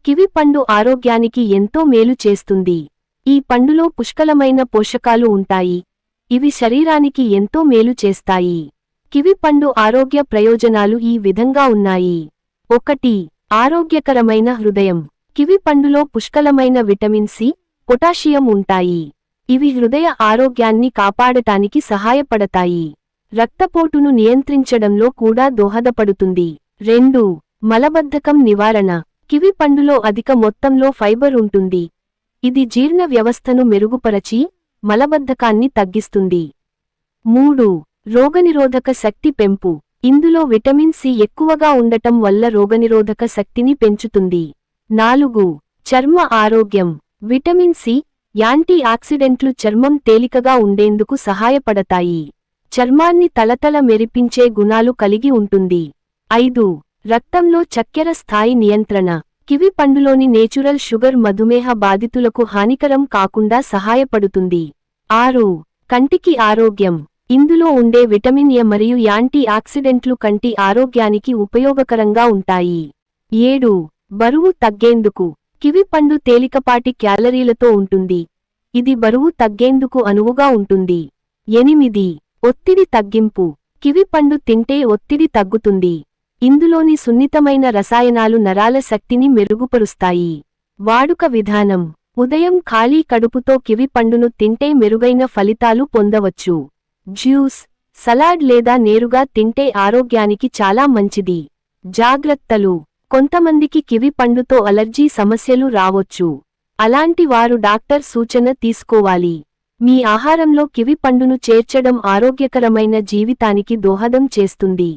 Kiwi పండు ఆరోగ్యానికి ఎంతో మేలు చేస్తుంది. ఈ పండులో పుష్కలమైన పోషకాలు ఉంటాయి. ఇవి శరీరానికి ఎంతో మేలు చేస్తాయి. కివి పండు ఆరోగ్య ప్రయోజనాలు ఈ విధంగా ఉన్నాయి. 1. ఆరోగ్యకరమైన హృదయం. కివి పండులో పుష్కలమైన విటమిన్ సి, పొటాషియం ఉంటాయి. ఇవి హృదయ ఆరోగ్యాన్ని కాపాడటానికి సహాయపడతాయి. రక్తపోటును నియంత్రించడంలో కూడా దోహదపడుతుంది. 2. మలబద్ధకం నివారణ. కివి పండులో అధిక మొత్తంలో ఫైబర్ ఉంటుంది. ఇది జీర్ణ వ్యవస్థను మెరుగుపరచి, మలబద్ధకాన్ని తగ్గిస్తుంది. 3. రోగనిరోధక శక్తి పెంపు. ఇందులో విటమిన్ సి ఎక్కువగా ఉండటం వల్ల రోగనిరోధక శక్తిని పెంచుతుంది. 4. చర్మ ఆరోగ్యం. విటమిన్ సి, యాంటీ ఆక్సిడెంట్లు చర్మం తేలికగా ఉండేందుకు సహాయపడతాయి. చర్మాన్ని తళతళ మెరిపించే గుణాలు కలిగి ఉంటుంది. 5. రక్తంలో చక్కెర స్థాయి నియంత్రణ. కివి పండులోని నేచురల్ షుగర్ మధుమేహ బాధితులకు హానికరం కాకుండా సహాయపడుతుంది. 6. కంటికి ఆరోగ్యం. ఇందులో ఉండే విటమిన్ ఎ మరియు యాంటీ ఆక్సిడెంట్లు కంటి ఆరోగ్యానికి ఉపయోగకరంగా ఉంటాయి. 7. బరువు తగ్గేందుకు. కివి పండు తేలికపాటి క్యాలరీలతో ఉంటుంది. ఇది బరువు తగ్గేందుకు అనువుగా ఉంటుంది. 8. ఒత్తిడి తగ్గింపు. కివి పండు తింటే ఒత్తిడి తగ్గుతుంది. ఇందులోని సున్నితమైన రసాయనాలు నరాల శక్తిని మెరుగుపరుస్తాయి. వాడుక విధానం. ఉదయం ఖాళీ కడుపుతో కివి పండును తింటే మెరుగైన ఫలితాలు పొందవచ్చు. జ్యూస్, సలాడ్ లేదా నేరుగా తింటే ఆరోగ్యానికి చాలా మంచిది. జాగ్రత్తలు. కొంతమందికి కివి పండుతో అలర్జీ సమస్యలు రావొచ్చు. అలాంటి వారు డాక్టర్ సూచన తీసుకోవాలి. మీ ఆహారంలో కివి పండును చేర్చడం ఆరోగ్యకరమైన జీవితానికి దోహదం చేస్తుంది.